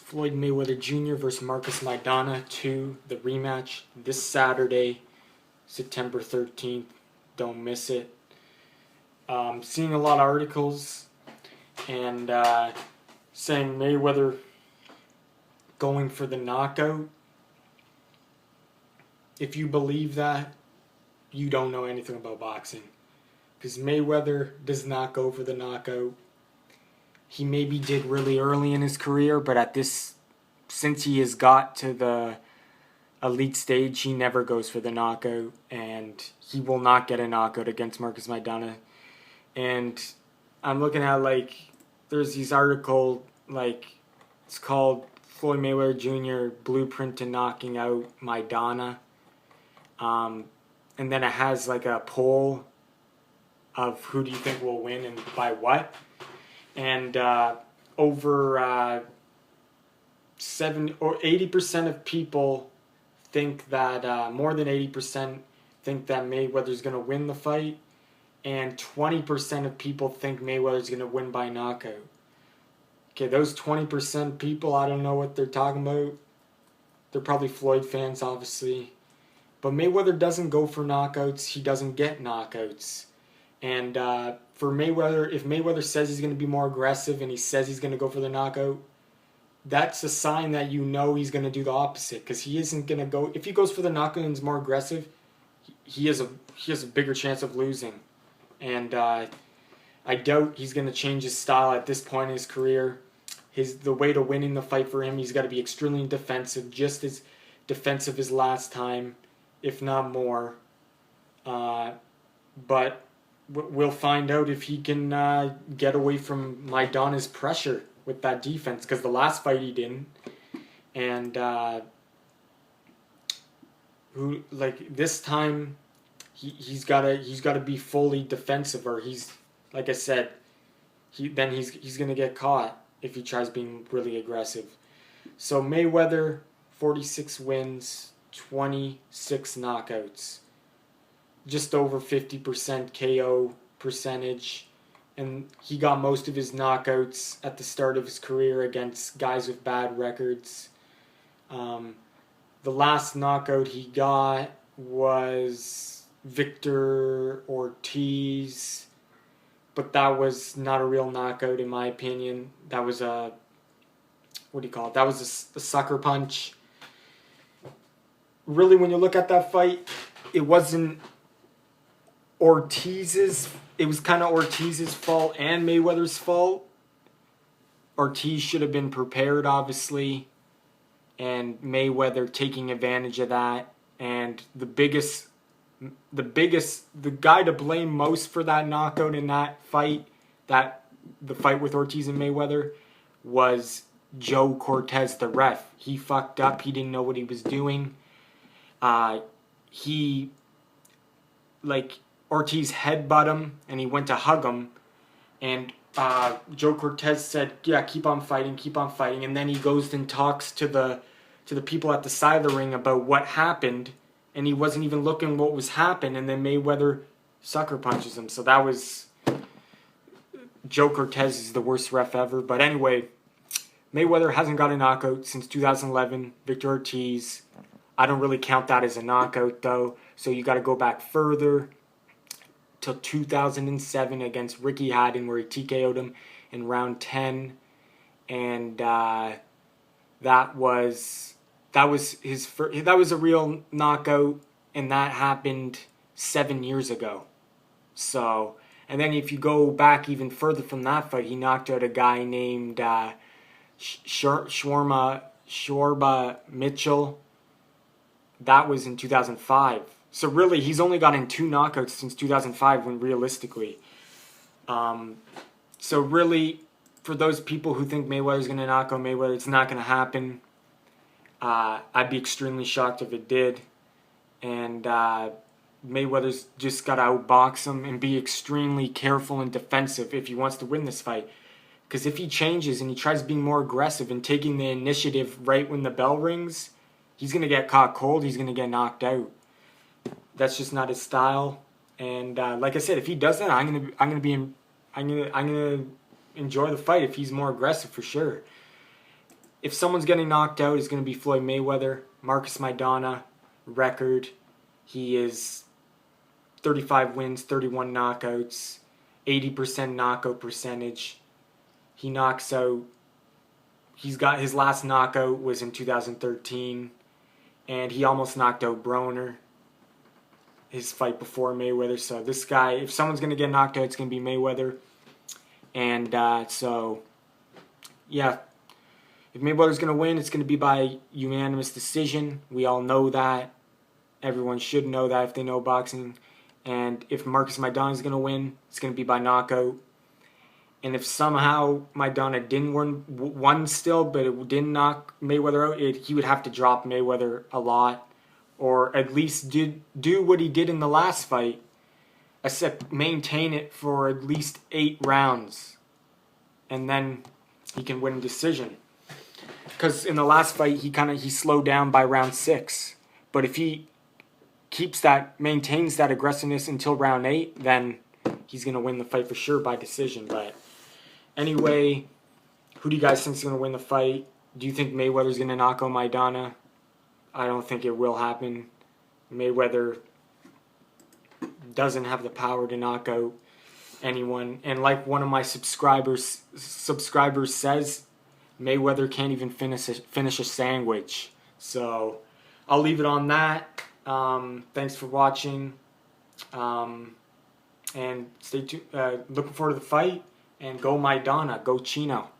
Floyd Mayweather Jr. versus Marcus Maidana 2, the rematch, this Saturday, September 13th. Don't miss it. Seeing a lot of articles and saying Mayweather going for the knockout. If you believe that, you don't know anything about boxing. Because Mayweather does not go for the knockout. He maybe did really early in his career, but since he has got to the elite stage, he never goes for the knockout, and he will not get a knockout against Marcus Maidana. And I'm looking at, there's these article, it's called Floyd Mayweather Jr. Blueprint to Knocking Out Maidana. And then it has a poll of who do you think will win and by what. And over 80% of people think that more than 80% think that Mayweather's going to win the fight, and 20% of people think Mayweather's going to win by knockout. Okay, those 20% people, I don't know what they're talking about. They're probably Floyd fans, obviously. But Mayweather doesn't go for knockouts. He doesn't get knockouts. And for Mayweather, if Mayweather says he's going to be more aggressive and he says he's going to go for the knockout, that's a sign that you know he's going to do the opposite. Because he isn't going to go... If he goes for the knockout and is more aggressive, he has a bigger chance of losing. And I doubt he's going to change his style at this point in his career. The way to winning the fight for him, he's got to be extremely defensive, just as defensive as last time, if not more. But we'll find out if he can get away from Maidana's pressure with that defense, because the last fight he didn't. And this time he's got to be fully defensive, or he's, like I said, he's going to get caught if he tries being really aggressive. So Mayweather, 46 wins, 26 knockouts. Just over 50% KO percentage. And he got most of his knockouts at the start of his career against guys with bad records. The last knockout he got was Victor Ortiz, but that was not a real knockout in my opinion. That was a That was a sucker punch. Really, when you look at that fight, it wasn't Ortiz's. It was kind of Ortiz's fault and Mayweather's fault. Ortiz should have been prepared, obviously, and Mayweather taking advantage of that. And the guy to blame most for that knockout in that fight, the fight with Ortiz and Mayweather, was Joe Cortez, the ref. He fucked up. He didn't know what he was doing. Ortiz headbutt him, and he went to hug him, and Joe Cortez said, "Yeah, keep on fighting," and then he goes and talks to the people at the side of the ring about what happened, and he wasn't even looking what was happening, and then Mayweather sucker punches him. So that was... Joe Cortez is the worst ref ever. But anyway, Mayweather hasn't got a knockout since 2011. Victor Ortiz, I don't really count that as a knockout, though, so you got to go back further till 2007 against Ricky Hatton, where he TKO'd him in round 10, and that was a real knockout, and that happened 7 years ago. So, and then if you go back even further from that fight, he knocked out a guy named Shorba Mitchell. That was in 2005. So really, he's only gotten 2 knockouts since 2005, when realistically. So really, for those people who think Mayweather's going to knock out Mayweather, it's not going to happen. I'd be extremely shocked if it did. And Mayweather's just got to outbox him and be extremely careful and defensive if he wants to win this fight. Because if he changes and he tries being more aggressive and taking the initiative right when the bell rings, he's going to get caught cold. He's going to get knocked out. That's just not his style. And like I said, if he does that, I'm gonna enjoy the fight if he's more aggressive, for sure. if someone's getting knocked out, it's going to be Floyd Mayweather. Marcus Maidana, record, he is 35 wins, 31 knockouts, 80% knockout percentage. He knocks out, he's got his last knockout was in 2013, and he almost knocked out Broner, his fight before Mayweather. So this guy, if someone's going to get knocked out, it's going to be Mayweather. And so, yeah, if Mayweather's going to win, it's going to be by unanimous decision. We all know that. Everyone should know that if they know boxing. And if Marcus Maidana is going to win, it's going to be by knockout. And if somehow Maidana didn't won still, but it didn't knock Mayweather out, he would have to drop Mayweather a lot. Or at least do what he did in the last fight, except maintain it for at least 8 rounds. And then he can win a decision. Because in the last fight, he slowed down by round 6. But if he maintains that aggressiveness until round 8, then he's going to win the fight for sure by decision. But anyway, who do you guys think is going to win the fight? Do you think Mayweather's going to knock out Maidana? I don't think it will happen. Mayweather doesn't have the power to knock out anyone. And like one of my subscribers says, Mayweather can't even finish a sandwich. So I'll leave it on that. Thanks for watching. And stay tuned. Looking forward to the fight. And go Maidana. Go Chino.